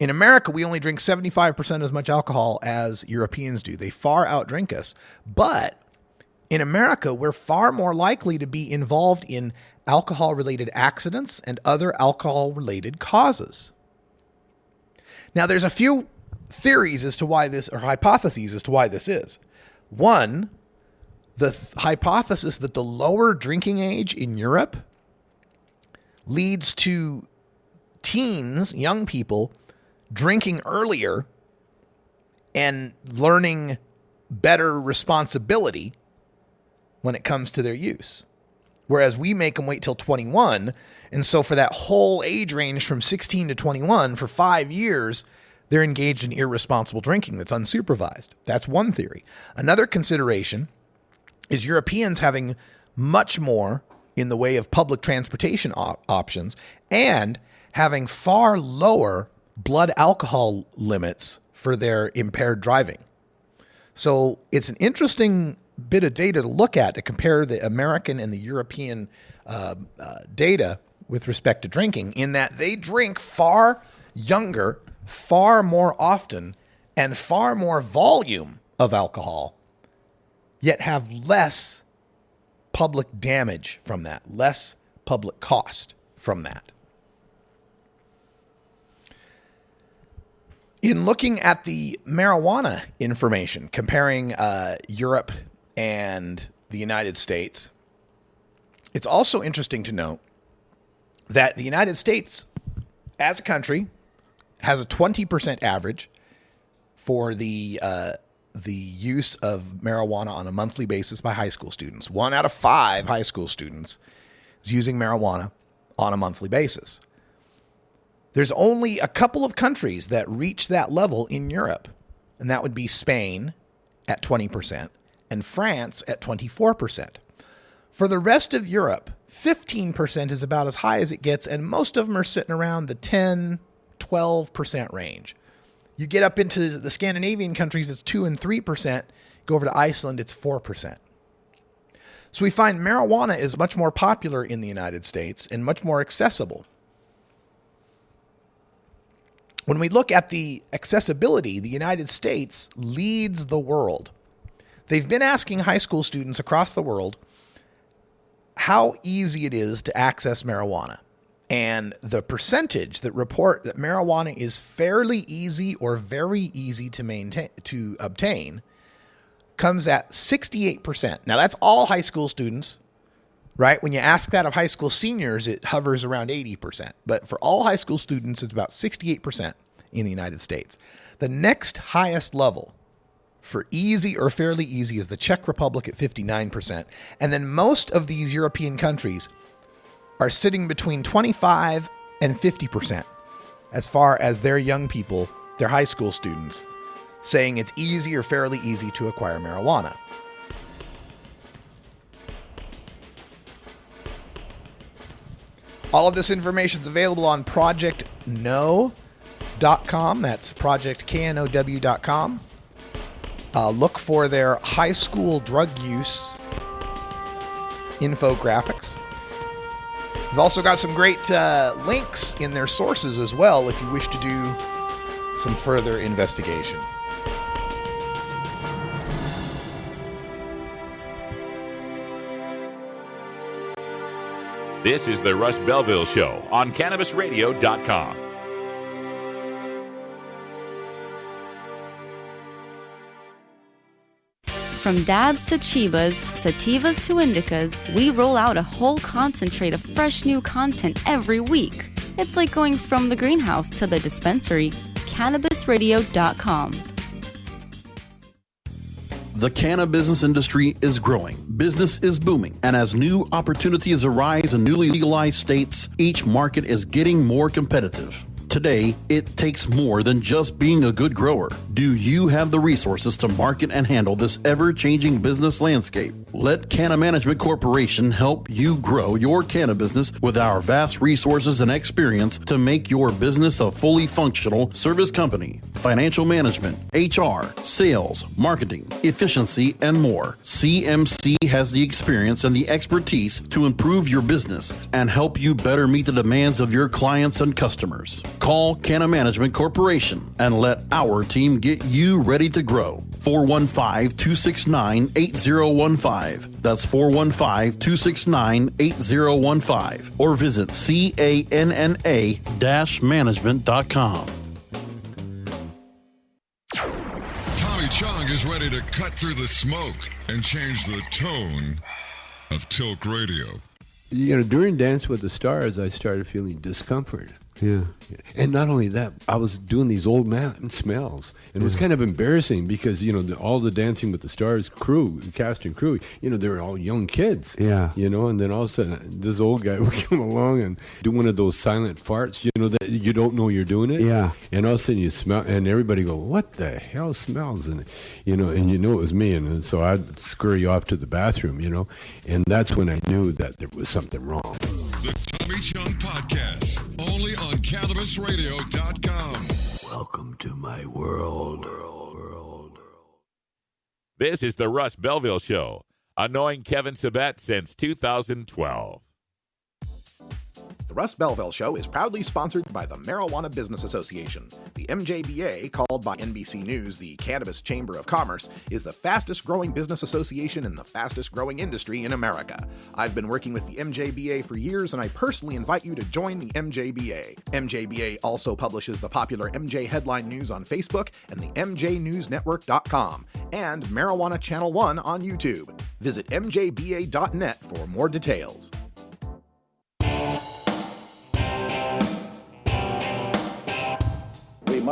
In America, we only drink 75% as much alcohol as Europeans do. They far outdrink us. But in America, we're far more likely to be involved in alcohol-related accidents and other alcohol-related causes. Now, there's a few theories as to why this, or hypotheses as to why this is. One, the hypothesis that the lower drinking age in Europe leads to teens, young people, drinking earlier and learning better responsibility when it comes to their use. Whereas we make them wait till 21. And so for that whole age range from 16 to 21, for 5 years, they're engaged in irresponsible drinking that's unsupervised. That's one theory. Another consideration is Europeans having much more in the way of public transportation options and having far lower blood alcohol limits for their impaired driving. So it's an interesting bit of data to look at to compare the American and the European data with respect to drinking, in that they drink far younger, far more often, and far more volume of alcohol, yet have less public damage from that, less public cost from that. In looking at the marijuana information, comparing Europe and the United States, it's also interesting to note that the United States, as a country, has a 20% average for the the use of marijuana on a monthly basis by high school students. 1 out of 5 high school students is using marijuana on a monthly basis. There's only a couple of countries that reach that level in Europe, and that would be Spain at 20% and France at 24%. For the rest of Europe, 15% is about as high as it gets, and most of them are sitting around the 10, 12% range. You get up into the Scandinavian countries, it's 2 and 3%. Go over to Iceland, it's 4%. So we find marijuana is much more popular in the United States and much more accessible. When we look at the accessibility, the United States leads the world. They've been asking high school students across the world how easy it is to access marijuana. And the percentage that report that marijuana is fairly easy or very easy to obtain comes at 68%. Now, that's all high school students, right? When you ask that of high school seniors, it hovers around 80%. But for all high school students, it's about 68% in the United States. The next highest level for easy or fairly easy is the Czech Republic at 59%. And then most of these European countries are sitting between 25 and 50% as far as their young people, their high school students, saying it's easy or fairly easy to acquire marijuana. All of this information is available on projectknow.com. That's projectknow.com. Look for their high school drug use infographics. They've also got some great links in their sources as well if you wish to do some further investigation. This is the Russ Belville Show on CannabisRadio.com. From dabs to chibas, sativas to indicas, we roll out a whole concentrate of fresh new content every week. It's like going from the greenhouse to the dispensary. CannabisRadio.com. The cannabis industry is growing, business is booming, and as new opportunities arise in newly legalized states, each market is getting more competitive. Today, it takes more than just being a good grower. Do you have the resources to market and handle this ever-changing business landscape? Let Canna Management Corporation help you grow your canna business with our vast resources and experience to make your business a fully functional service company. Financial management, HR, sales, marketing, efficiency, and more. CMC has the experience and the expertise to improve your business and help you better meet the demands of your clients and customers. Call Canna Management Corporation and let our team get you ready to grow. 415-269-8015. That's 415-269-8015. Or visit canna-management.com. Tommy Chong is ready to cut through the smoke and change the tone of Toke Radio. You know, during Dance with the Stars, I started feeling discomfort. Yeah. And not only that, I was doing these old man smells. And it was kind of embarrassing because, you know, all the Dancing with the Stars crew, cast and crew, you know, they were all young kids. Yeah. You know, and then all of a sudden, this old guy would come along and do one of those silent farts, you know, that you don't know you're doing it. Yeah. And all of a sudden you smell, and everybody go, what the hell smells? And, you know it was me. And so I'd scurry off to the bathroom, you know. And that's when I knew that there was something wrong. The Tommy Chong Podcast, only on CannabisRadio.com. Welcome to my world. This is the Russ Belville Show, annoying Kevin Sabet since 2012. The Russ Belville Show is proudly sponsored by the Marijuana Business Association. The MJBA, called by NBC News the Cannabis Chamber of Commerce, is the fastest growing business association in the fastest growing industry in America. I've been working with the MJBA for years, and I personally invite you to join the MJBA. MJBA also publishes the popular MJ Headline News on Facebook and the MJNewsNetwork.com and Marijuana Channel 1 on YouTube. Visit mjba.net for more details.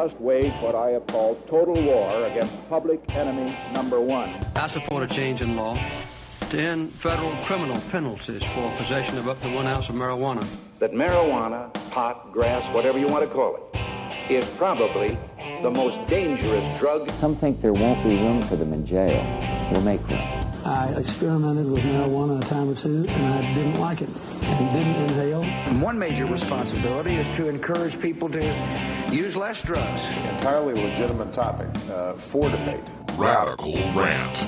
must wage what I have called total war against public enemy number one. I support a change in law to end federal criminal penalties for possession of up to 1 ounce of marijuana. That marijuana, pot, grass, whatever you want to call it, is probably the most dangerous drug. Some think there won't be room for them in jail. We'll make room. I experimented with marijuana a time or two, and I didn't like it and didn't inhale. And one major responsibility is to encourage people to use less drugs. Entirely legitimate topic for debate. Radical Rant.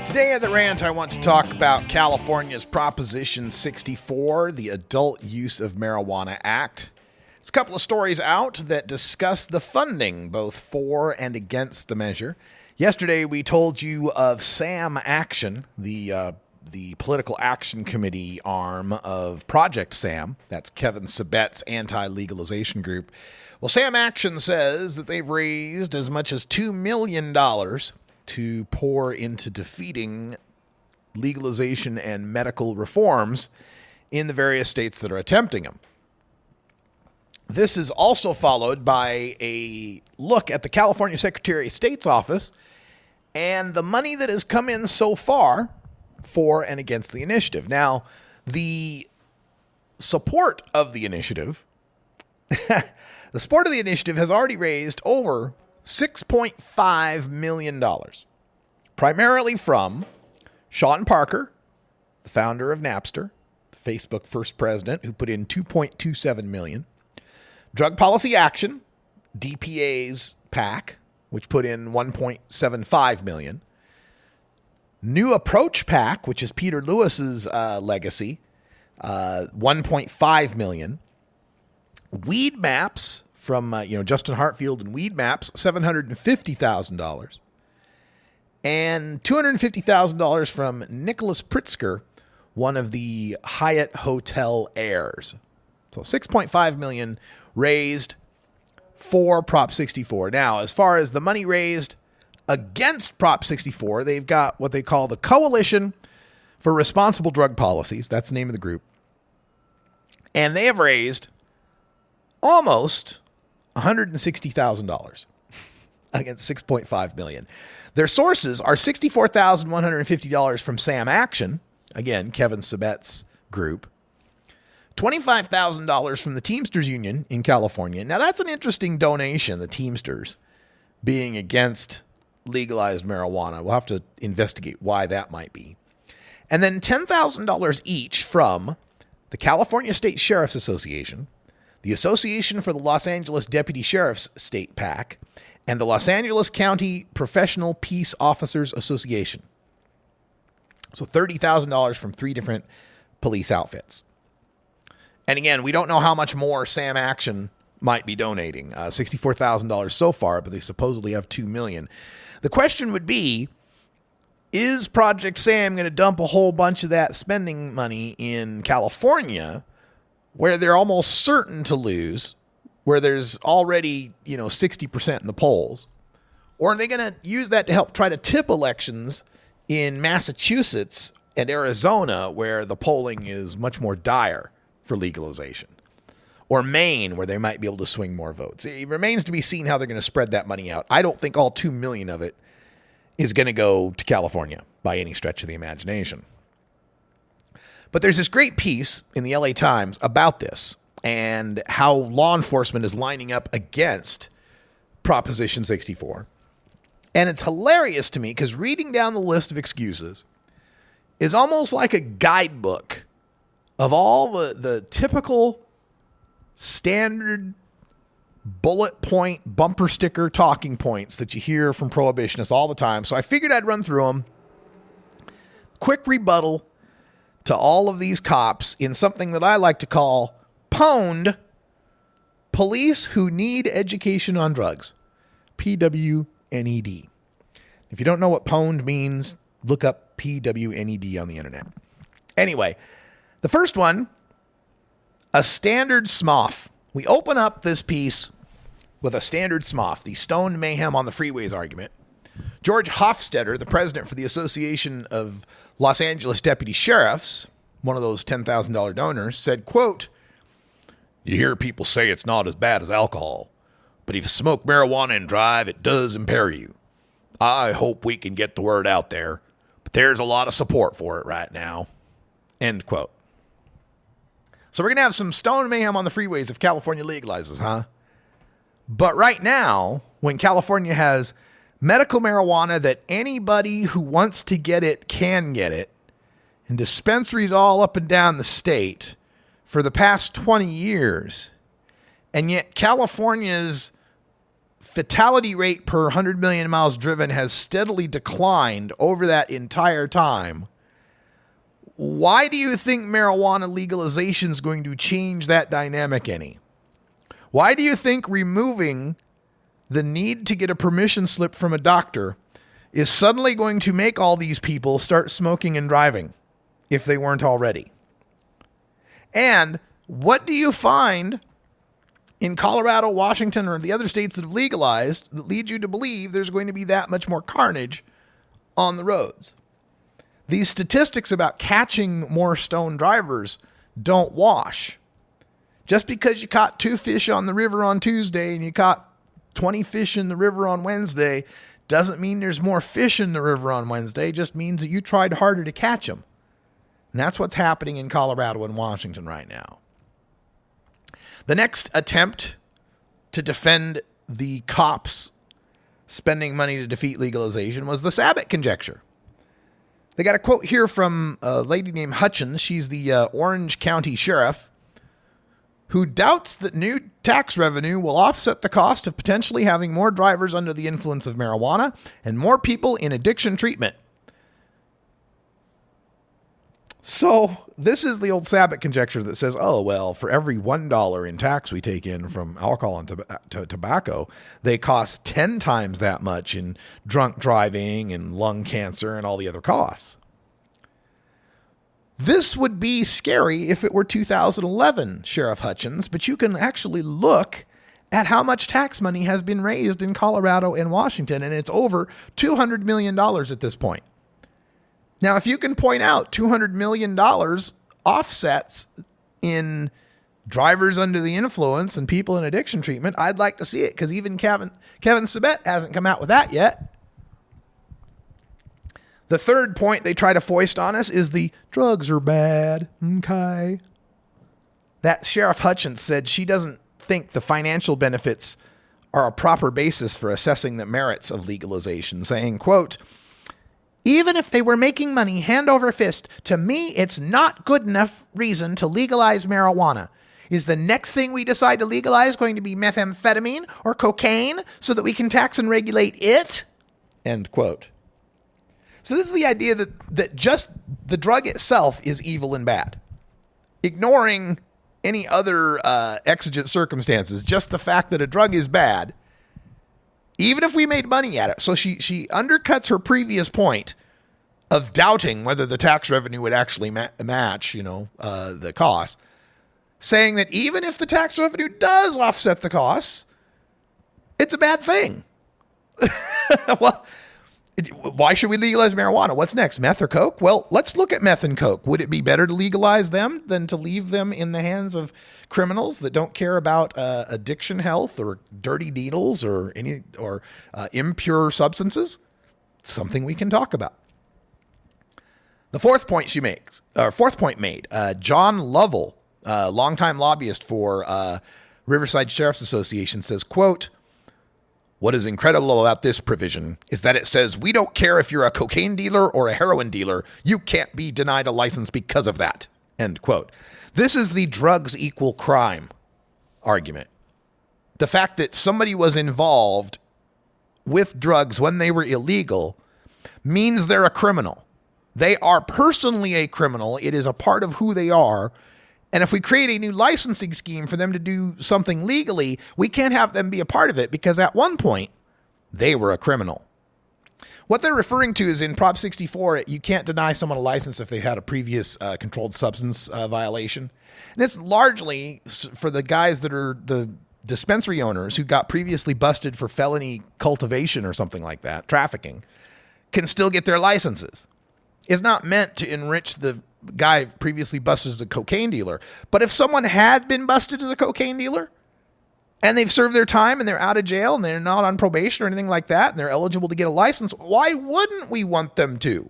Today at the Rant, I want to talk about California's Proposition 64, the Adult Use of Marijuana Act. There's a couple of stories out that discuss the funding, both for and against the measure. Yesterday, we told you of SAM Action, the Political Action Committee arm of Project SAM. That's Kevin Sabet's anti-legalization group. Well, SAM Action says that they've raised as much as $2 million to pour into defeating legalization and medical reforms in the various states that are attempting them. This is also followed by a look at the California Secretary of State's office and the money that has come in so far for and against the initiative. Now, the support of the initiative, has already raised over $6.5 million, primarily from Sean Parker, the founder of Napster, the Facebook first president, who put in $2.27 million. Drug Policy Action, DPA's PAC, which put in $1.75 million. New Approach PAC, which is Peter Lewis's legacy, $1.5 million. Weed Maps from Justin Hartfield and Weed Maps, $750,000. And $250,000 from Nicholas Pritzker, one of the Hyatt Hotel heirs. So $6.5 million raised for Prop 64. Now, as far as the money raised against Prop 64, they've got what they call the Coalition for Responsible Drug Policies. That's the name of the group. And they have raised almost $160,000 against $6.5 million. Their sources are $64,150 from SAM Action, again, Kevin Sabet's group, $25,000 from the Teamsters Union in California. Now, that's an interesting donation, the Teamsters being against legalized marijuana. We'll have to investigate why that might be. And then $10,000 each from the California State Sheriff's Association, the Association for the Los Angeles Deputy Sheriff's State PAC, and the Los Angeles County Professional Peace Officers Association. So $30,000 from three different police outfits. And again, we don't know how much more SAM Action might be donating. $64,000 so far, but they supposedly have $2 million. The question would be, is Project SAM going to dump a whole bunch of that spending money in California, where they're almost certain to lose, where there's already 60% in the polls? Or are they going to use that to help try to tip elections in Massachusetts and Arizona, where the polling is much more dire for legalization? Or Maine, where they might be able to swing more votes? It remains to be seen how they're going to spread that money out. I don't think all $2 million of it is going to go to California by any stretch of the imagination. But there's this great piece in the LA Times about this and how law enforcement is lining up against Proposition 64. And it's hilarious to me because reading down the list of excuses is almost like a guidebook of all the typical standard bullet point bumper sticker talking points that you hear from prohibitionists all the time. So I figured I'd run through them. Quick rebuttal to all of these cops in something that I like to call pwned police who need education on drugs. PWNED. If you don't know what pwned means, look up PWNED on the internet. Anyway, the first one, a standard SMOF. We open up this piece with a standard SMOF, the stoned mayhem on the freeways argument. George Hofstetter, the president for the Association of Los Angeles Deputy Sheriffs, one of those $10,000 donors, said, quote, "You hear people say it's not as bad as alcohol, But if you smoke marijuana and drive, it does impair you. I hope we can get the word out there, but there's a lot of support for it right now. End quote. So we're going to have some stone mayhem on the freeways if California legalizes, huh? But right now, when California has medical marijuana that anybody who wants to get it can get it, and dispensaries all up and down the state for the past 20 years, and yet California's fatality rate per 100 million miles driven has steadily declined over that entire time. Why do you think marijuana legalization is going to change that dynamic any? Why do you think removing the need to get a permission slip from a doctor is suddenly going to make all these people start smoking and driving if they weren't already? And what do you find in Colorado, Washington, or the other states that have legalized that lead you to believe there's going to be that much more carnage on the roads? These statistics about catching more stone drivers don't wash. Just because you caught 2 fish on the river on Tuesday and you caught 20 fish in the river on Wednesday doesn't mean there's more fish in the river on Wednesday. It just means that you tried harder to catch them. And that's what's happening in Colorado and Washington right now. The next attempt to defend the cops spending money to defeat legalization was the Sabbat conjecture. They got a quote here from a lady named Hutchins. She's the Orange County sheriff, who doubts that new tax revenue will offset the cost of potentially having more drivers under the influence of marijuana and more people in addiction treatment. So this is the old Sabbat conjecture that says, oh, well, for every $1 in tax we take in from alcohol and tobacco, they cost 10 times that much in drunk driving and lung cancer and all the other costs. This would be scary if it were 2011, Sheriff Hutchins, but you can actually look at how much tax money has been raised in Colorado and Washington, and it's over $200 million at this point. Now, if you can point out $200 million offsets in drivers under the influence and people in addiction treatment, I'd like to see it, because even Kevin Sabet hasn't come out with that yet. The third point they try to foist on us is the drugs are bad. Okay. That Sheriff Hutchins said she doesn't think the financial benefits are a proper basis for assessing the merits of legalization, saying, quote, even if they were making money hand over fist, to me, it's not good enough reason to legalize marijuana. Is the next thing we decide to legalize going to be methamphetamine or cocaine so that we can tax and regulate it? End quote. So this is the idea that just the drug itself is evil and bad. Ignoring any other exigent circumstances, just the fact that a drug is bad, even if we made money at it. So she undercuts her previous point of doubting whether the tax revenue would actually match, the costs, saying that even if the tax revenue does offset the costs, it's a bad thing. Well, why should we legalize marijuana? What's next? Meth or coke? Well, let's look at meth and coke. Would it be better to legalize them than to leave them in the hands of criminals that don't care about addiction health or dirty needles or impure substances? Something we can talk about. The fourth point made, John Lovell, longtime lobbyist for Riverside Sheriff's Association, says, quote, what is incredible about this provision is that it says we don't care if you're a cocaine dealer or a heroin dealer. You can't be denied a license because of that. End quote. This is the drugs equal crime argument. The fact that somebody was involved with drugs when they were illegal means they're a criminal. They are personally a criminal. It is a part of who they are. And if we create a new licensing scheme for them to do something legally, we can't have them be a part of it because at one point they were a criminal. What they're referring to is in Prop 64, you can't deny someone a license if they had a previous controlled substance violation. And it's largely for the guys that are the dispensary owners who got previously busted for felony cultivation or something like that, trafficking, can still get their licenses. It's not meant to enrich the guy previously busted as a cocaine dealer. But if someone had been busted as a cocaine dealer and they've served their time and they're out of jail and they're not on probation or anything like that and they're eligible to get a license, why wouldn't we want them to?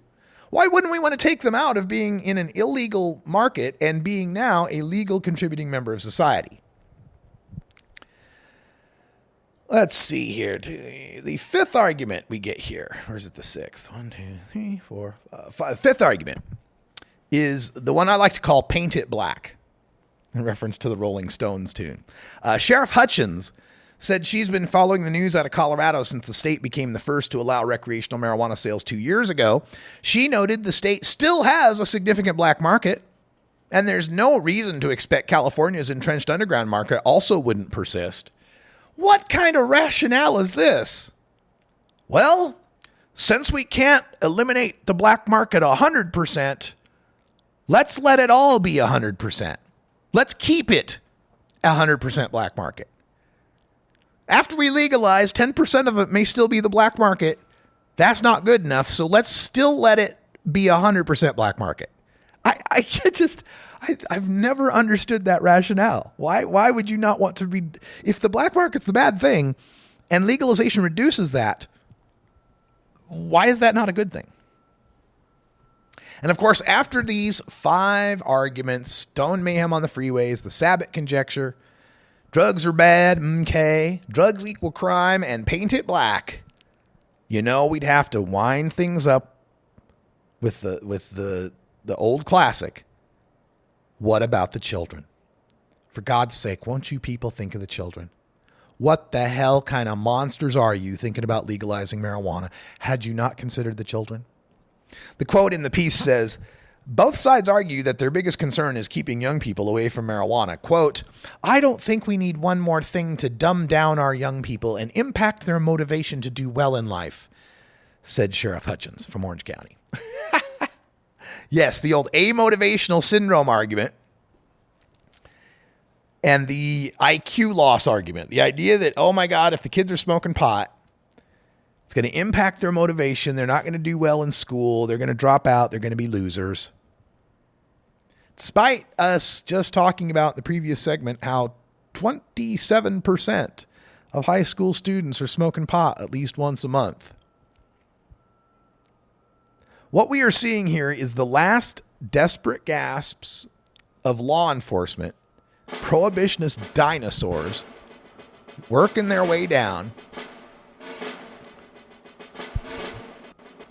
Why wouldn't we want to take them out of being in an illegal market and being now a legal contributing member of society? Let's see here. The fifth argument we get here, or is it the sixth? 1, 2, 3, 4, 5. Fifth argument is the one I like to call Paint It Black, in reference to the Rolling Stones tune. Sheriff Hutchins said she's been following the news out of Colorado since the state became the first to allow recreational marijuana sales 2 years ago. She noted the state still has a significant black market, and there's no reason to expect California's entrenched underground market also wouldn't persist. What kind of rationale is this? Well, since we can't eliminate the black market 100%, let's let it all be 100%. Let's keep it 100% black market. After we legalize, 10% of it may still be the black market. That's not good enough, so let's still let it be 100% black market. I've never understood that rationale. Why would you not want to be, if the black market's the bad thing and legalization reduces that, why is that not a good thing? And of course, after these 5 arguments, Stone Mayhem on the freeways, the Sabbath conjecture, drugs are bad, okay, drugs equal crime, and Paint It Black, we'd have to wind things up with the old classic. What about the children? For God's sake, won't you people think of the children? What the hell kind of monsters are you thinking about legalizing marijuana? Had you not considered the children? The quote in the piece says, both sides argue that their biggest concern is keeping young people away from marijuana. Quote, I don't think we need one more thing to dumb down our young people and impact their motivation to do well in life, said Sheriff Hutchins from Orange County. Yes, the old amotivational syndrome argument and the IQ loss argument. The idea that, oh my God, if the kids are smoking pot, it's going to impact their motivation. They're not going to do well in school. They're going to drop out. They're going to be losers. Despite us just talking about the previous segment, how 27% of high school students are smoking pot at least once a month. What we are seeing here is the last desperate gasps of law enforcement, prohibitionist dinosaurs, working their way down,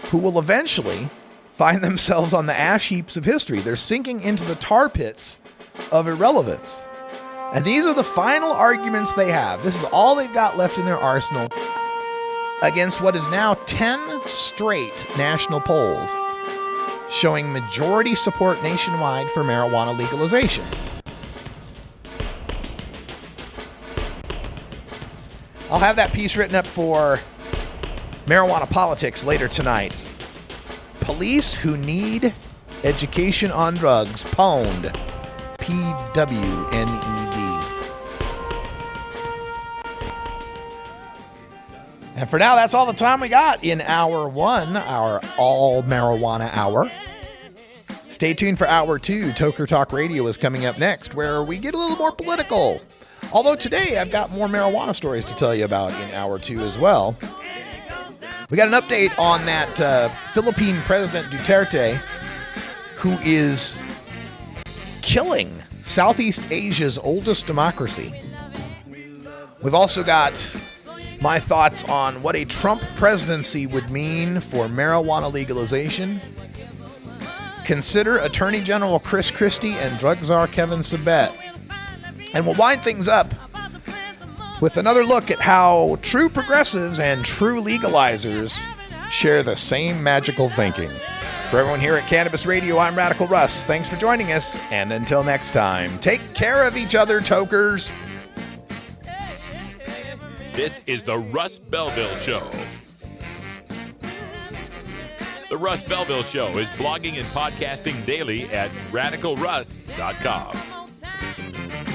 who will eventually find themselves on the ash heaps of history. They're sinking into the tar pits of irrelevance. And these are the final arguments they have. This is all they've got left in their arsenal against what is now 10 straight national polls showing majority support nationwide for marijuana legalization. I'll have that piece written up for Marijuana Politics later tonight. Police who need education on drugs, pwned. PWNED. And for now, that's all the time we got in Hour 1, our all marijuana hour. Stay tuned for Hour 2. Toker Talk Radio is coming up next, where we get a little more political. Although today, I've got more marijuana stories to tell you about in Hour 2 as well. We got an update on that Philippine President Duterte, who is killing Southeast Asia's oldest democracy. We've also got my thoughts on what a Trump presidency would mean for marijuana legalization. Consider Attorney General Chris Christie and drug czar Kevin Sabet. And we'll wind things up with another look at how true progressives and true legalizers share the same magical thinking. For everyone here at Cannabis Radio, I'm Radical Russ. Thanks for joining us, and until next time, take care of each other, tokers. This is the Russ Belville Show. The Russ Belville Show is blogging and podcasting daily at radicalruss.com.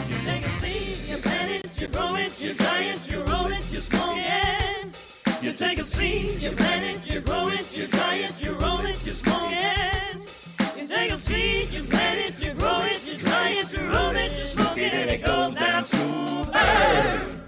You take a seed, you plant it, you grow it, you dry it, you roll it, you smoke it. You take a seed, you plant it, you grow it, you dry it, you roll it, you smoke it. You take a seed, you plant it, you grow it, you dry it, you roll it, you smoke it, and it goes down smooth.